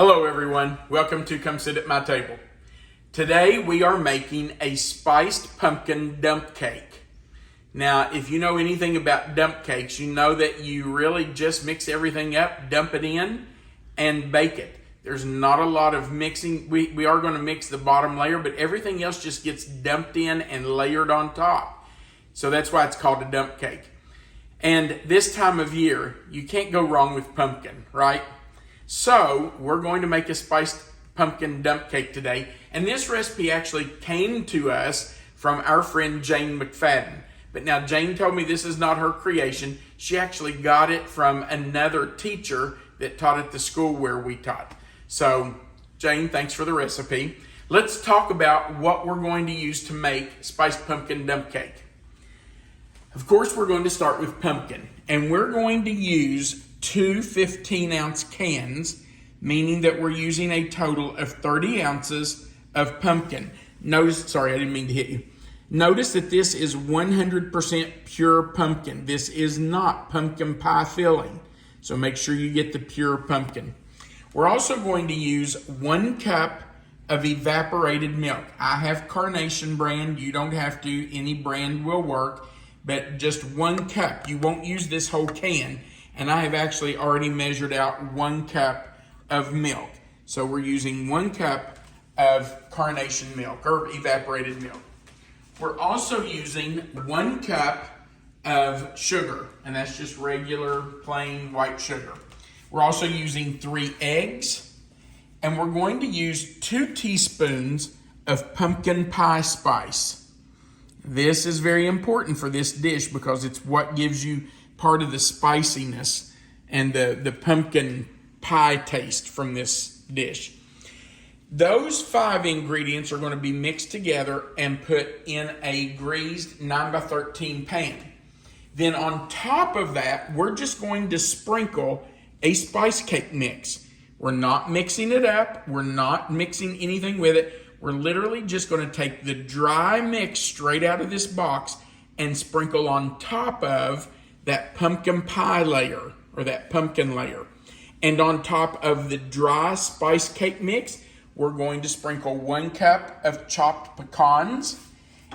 Hello everyone, welcome to Come Sit at My Table. Today we are making a spiced pumpkin dump cake. Now if you know anything about dump cakes, you know that you really just mix everything up, dump it in, and bake it. There's not a lot of mixing. We are going to mix the bottom layer, but everything else just gets dumped in and layered on top. So that's why it's called a dump cake. And this time of year, you can't go wrong with pumpkin, right? So we're going to make a spiced pumpkin dump cake today. And this recipe actually came to us from our friend Jane McFadden. But now Jane told me this is not her creation. She actually got it from another teacher that taught at the school where we taught. So Jane, thanks for the recipe. Let's talk about what we're going to use to make spiced pumpkin dump cake. Of course, we're going to start with pumpkin. And we're going to use two 15-ounce cans, meaning that we're using a total of 30 ounces of pumpkin. Notice that this is 100% pure pumpkin. This is not pumpkin pie filling, so make sure you get the pure pumpkin. We're also going to use 1 cup of evaporated milk. I have Carnation brand. You don't have to. Any brand will work, but just 1 cup. You won't use this whole can. And I have actually already measured out 1 cup of milk. So we're using 1 cup of Carnation milk or evaporated milk. We're also using 1 cup of sugar, and that's just regular plain white sugar. We're also using 3 eggs, and we're going to use 2 teaspoons of pumpkin pie spice. This is very important for this dish because it's what gives you part of the spiciness and the pumpkin pie taste from this dish. Those 5 ingredients are going to be mixed together and put in a greased 9x13 pan. Then on top of that, we're just going to sprinkle a spice cake mix. We're not mixing it up. We're not mixing anything with it. We're literally just going to take the dry mix straight out of this box and sprinkle on top of that pumpkin pie layer or that pumpkin layer. And on top of the dry spice cake mix, we're going to sprinkle 1 cup of chopped pecans.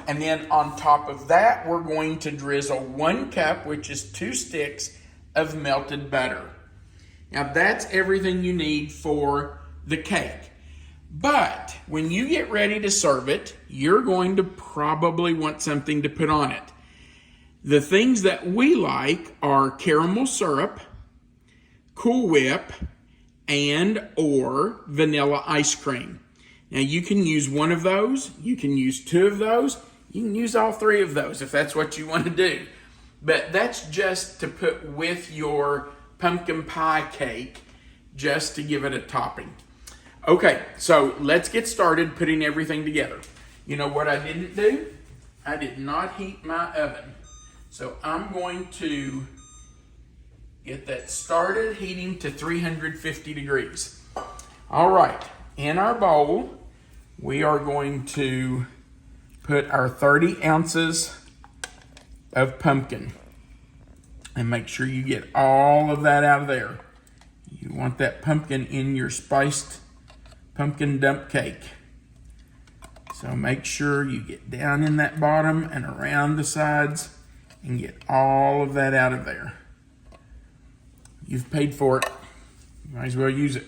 And then on top of that, we're going to drizzle 1 cup, which is 2 sticks of melted butter. Now that's everything you need for the cake. But when you get ready to serve it, you're going to probably want something to put on it. The things that we like are caramel syrup, Cool Whip, and or vanilla ice cream. Now you can use 1 of those, you can use 2 of those, you can use all 3 of those if that's what you want to do. But that's just to put with your pumpkin pie cake, just to give it a topping. Okay, so let's get started putting everything together. You know what I didn't do? I did not heat my oven. So I'm going to get that started heating to 350 degrees. All right, in our bowl, we are going to put our 30 ounces of pumpkin. And make sure you get all of that out of there. You want that pumpkin in your spiced pumpkin dump cake. So make sure you get down in that bottom and around the sides and get all of that out of there. You've paid for it. You might as well use it.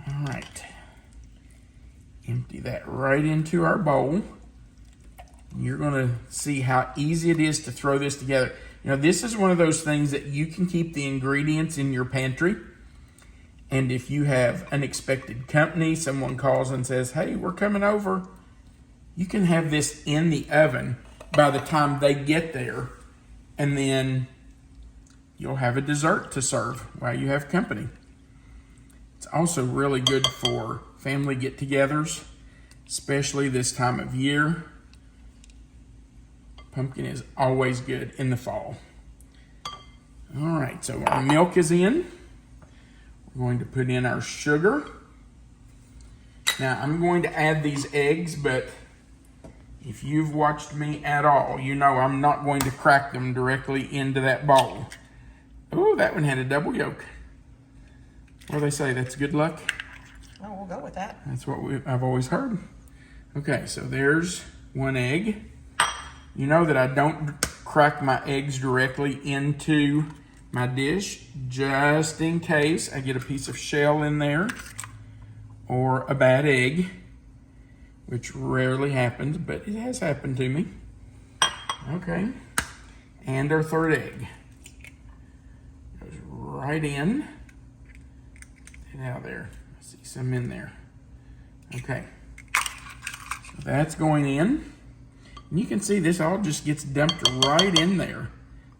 All right. Empty that right into our bowl. You're going to see how easy it is to throw this together. You know, this is one of those things that you can keep the ingredients in your pantry. And if you have unexpected company, someone calls and says, hey, we're coming over, you can have this in the oven by the time they get there, and then you'll have a dessert to serve while you have company. It's also really good for family get-togethers, especially this time of year. Pumpkin is always good in the fall. All right, so our milk is in. We're going to put in our sugar. Now, I'm going to add these eggs, but if you've watched me at all, you know I'm not going to crack them directly into that bowl. Oh, that one had a double yolk. What do they say? That's good luck? Oh, we'll go with that. That's what I've always heard. Okay, so there's one egg. You know that I don't crack my eggs directly into my dish, just in case I get a piece of shell in there or a bad egg, which rarely happens, but it has happened to me. Okay, and our third egg goes right in and out there. I see some in there. Okay, so that's going in. And you can see this all just gets dumped right in there.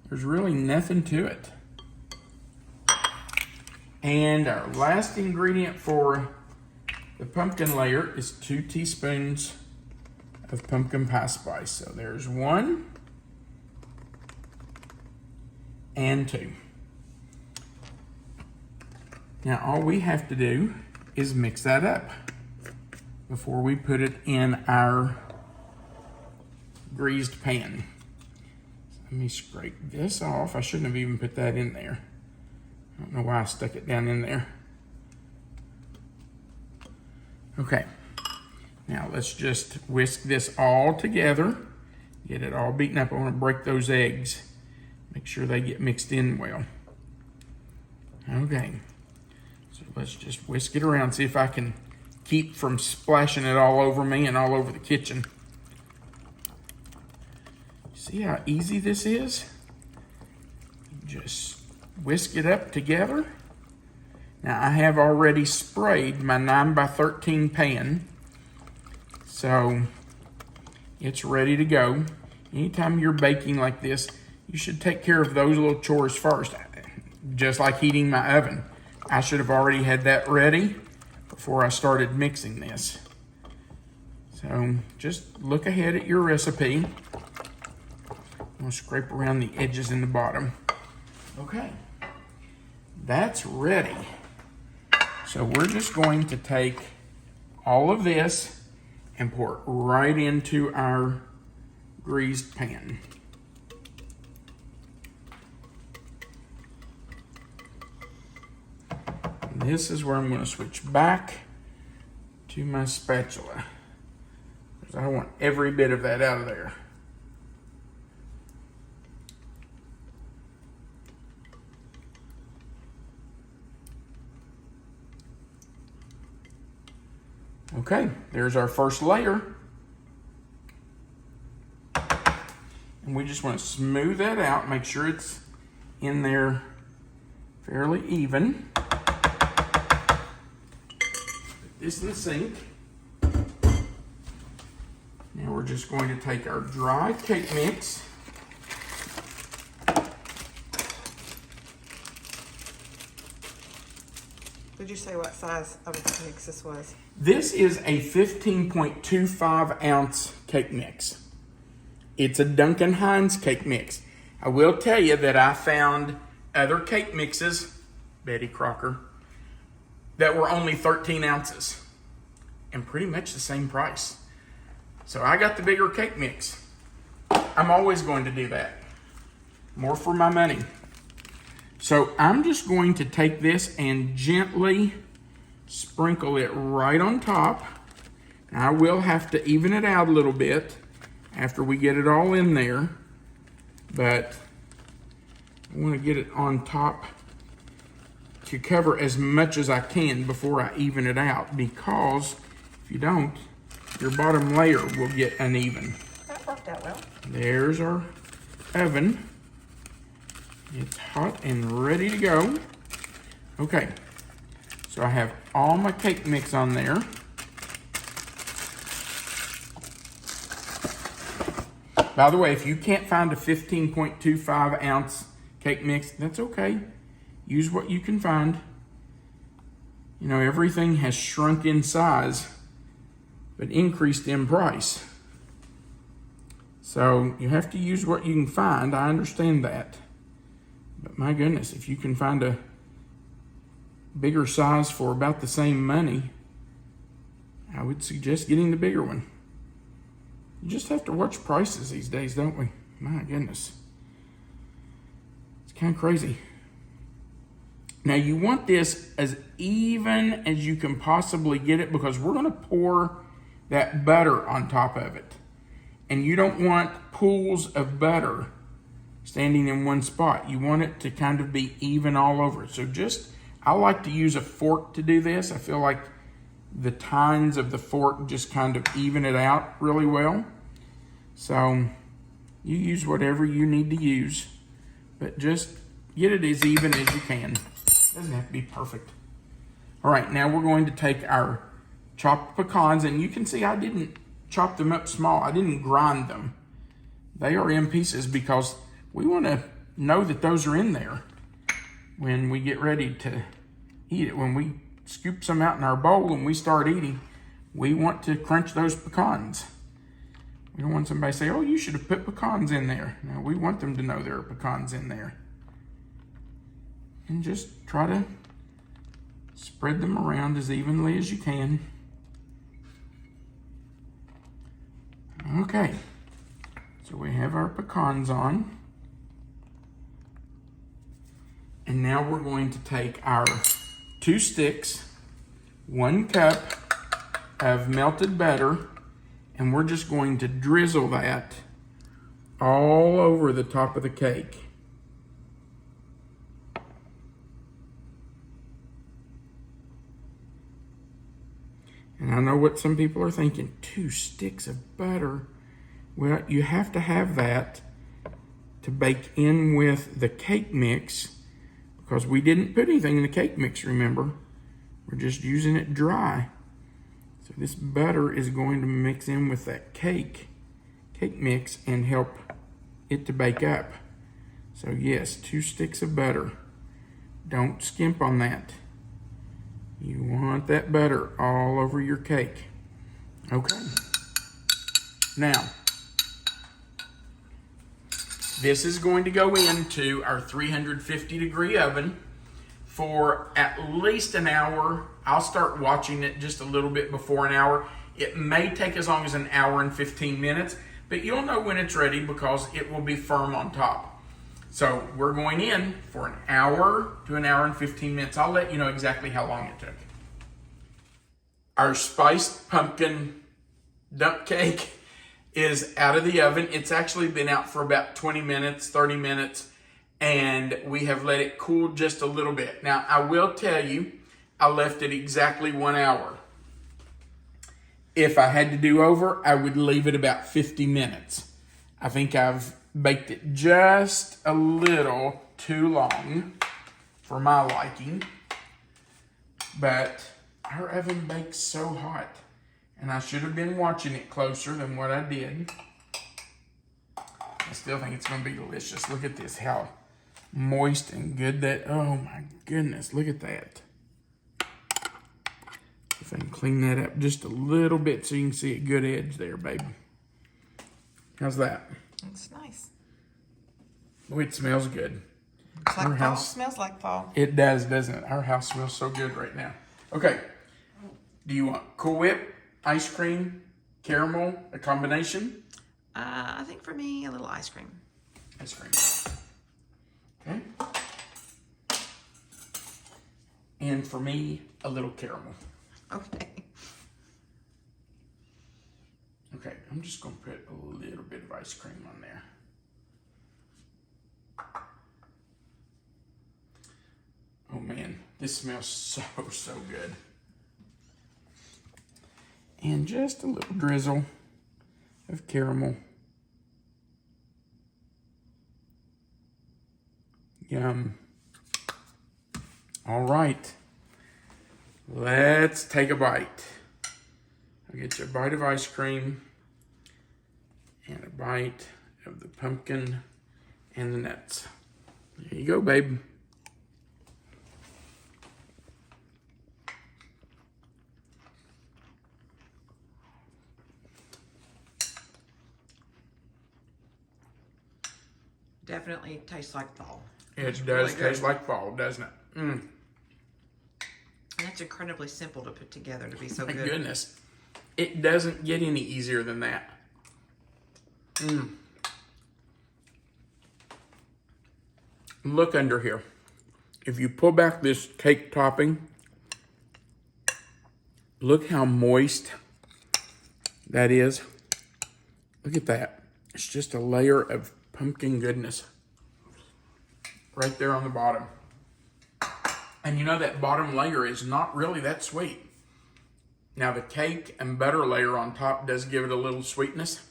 There's really nothing to it. And our last ingredient for the pumpkin layer is 2 teaspoons of pumpkin pie spice. So there's 1 and 2. Now all we have to do is mix that up before we put it in our greased pan. So let me scrape this off. I shouldn't have even put that in there. I don't know why I stuck it down in there. Okay, now let's just whisk this all together. Get it all beaten up. I want to break those eggs. Make sure they get mixed in well. Okay, so let's just whisk it around. See if I can keep from splashing it all over me and all over the kitchen. See how easy this is? Just whisk it up together. Now I have already sprayed my 9x13 pan, so it's ready to go. Anytime you're baking like this, you should take care of those little chores first. Just like heating my oven. I should have already had that ready before I started mixing this. So just look ahead at your recipe. I'm gonna scrape around the edges in the bottom. Okay, that's ready. So we're just going to take all of this and pour it right into our greased pan. And this is where I'm going to switch back to my spatula, because I want every bit of that out of there. Okay, there's our first layer. And we just want to smooth that out, make sure it's in there fairly even. Put this in the sink. Now we're just going to take our dry cake mix. Did you say what size of a mix this was? This is a 15.25 ounce cake mix. It's a Duncan Hines cake mix. I will tell you that I found other cake mixes, Betty Crocker, that were only 13 ounces and pretty much the same price. So I got the bigger cake mix. I'm always going to do that. More for my money. So I'm just going to take this and gently sprinkle it right on top. And I will have to even it out a little bit after we get it all in there. But I want to get it on top to cover as much as I can before I even it out, because if you don't, your bottom layer will get uneven. That worked out well. There's our oven. It's hot and ready to go. Okay, so I have all my cake mix on there. By the way, if you can't find a 15.25 ounce cake mix, that's okay. Use what you can find. You know, everything has shrunk in size, but increased in price. So you have to use what you can find. I understand that. But my goodness, if you can find a bigger size for about the same money, I would suggest getting the bigger one. You just have to watch prices these days, don't we? My goodness. It's kind of crazy. Now you want this as even as you can possibly get it because we're gonna pour that butter on top of it. And you don't want pools of butter standing in one spot. You want it to kind of be even all over. So I like to use a fork to do this. I feel like the tines of the fork just kind of even it out really well. So you use whatever you need to use, but just get it as even as you can. Doesn't have to be perfect. All right, now we're going to take our chopped pecans, and you can see I didn't chop them up small. I didn't grind them. They are in pieces because we want to know that those are in there when we get ready to eat it. When we scoop some out in our bowl and we start eating, we want to crunch those pecans. We don't want somebody to say, oh, you should have put pecans in there. No, we want them to know there are pecans in there. And just try to spread them around as evenly as you can. Okay, so we have our pecans on. And now we're going to take our 2 sticks, 1 cup of melted butter, and we're just going to drizzle that all over the top of the cake. And I know what some people are thinking, 2 sticks of butter. Well, you have to have that to bake in with the cake mix because we didn't put anything in the cake mix, remember? We're just using it dry. So this butter is going to mix in with that cake mix and help it to bake up. So yes, 2 sticks of butter. Don't skimp on that. You want that butter all over your cake. Okay. Now, this is going to go into our 350-degree oven for at least an hour. I'll start watching it just a little bit before an hour. It may take as long as an hour and 15 minutes, but you'll know when it's ready because it will be firm on top. So we're going in for an hour to an hour and 15 minutes. I'll let you know exactly how long it took. Our spiced pumpkin dump cake is out of the oven. It's actually been out for about 20 minutes, 30 minutes, and we have let it cool just a little bit. Now, I will tell you, I left it exactly 1 hour. If I had to do over, I would leave it about 50 minutes. I think I've baked it just a little too long for my liking, but our oven bakes so hot, and I should have been watching it closer than what I did. I still think it's going to be delicious. Look at this, how moist and good that, oh my goodness, look at that. If I can clean that up just a little bit so you can see a good edge there, baby. How's that? It's nice. Oh, it smells good. It's like fall. Smells like fall. It does, doesn't it? Our house smells so good right now. Okay. Do you want Cool Whip, ice cream, caramel, a combination? I think for me, a little ice cream. Ice cream. Okay. And for me, a little caramel. Okay. Okay, I'm just going to put a little bit of ice cream on there. Oh man, this smells so good. And just a little drizzle of caramel. Yum. All right, let's take a bite. I'll get you a bite of ice cream and a bite of the pumpkin and the nuts. There you go, babe. Definitely tastes like fall. It does really taste like fall, doesn't it? And it's incredibly simple to put together to be so My good. goodness. It doesn't get any easier than that. Look under here. if you pull back this cake topping, look how moist that is. Look at that. It's just a layer of pumpkin goodness right there on the bottom. And you know that bottom layer is not really that sweet. Now the cake and butter layer on top does give it a little sweetness,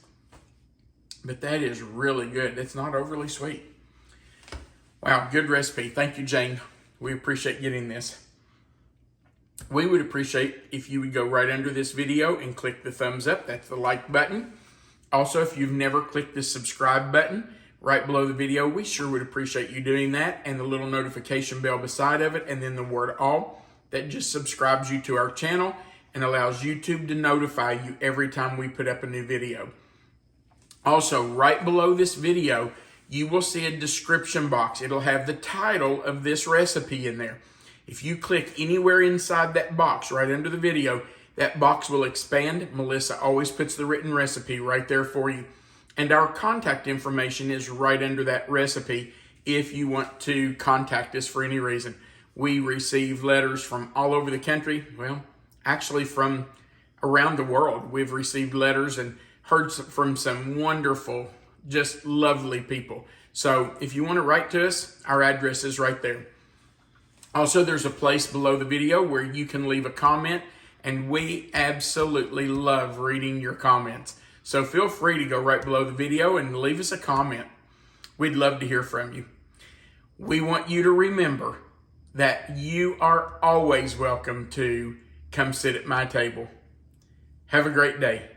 but that is really good. It's not overly sweet. Wow, good recipe. Thank you, Jane. We appreciate getting this. We would appreciate if you would go right under this video and click the thumbs up. That's the like button. Also, if you've never clicked the subscribe button right below the video, we sure would appreciate you doing that, and the little notification bell beside of it, and then the word all. That just subscribes you to our channel and allows YouTube to notify you every time we put up a new video. Also, right below this video, you will see a description box. It'll have the title of this recipe in there. If you click anywhere inside that box right under the video, that box will expand. Melissa always puts the written recipe right there for you. And our contact information is right under that recipe if you want to contact us for any reason. We receive letters from all over the country. Well, actually from around the world. We've received letters and heard from some wonderful, just lovely people. So if you want to write to us, our address is right there. Also, there's a place below the video where you can leave a comment, and we absolutely love reading your comments. So feel free to go right below the video and leave us a comment. We'd love to hear from you. We want you to remember that you are always welcome to come sit at my table. Have a great day.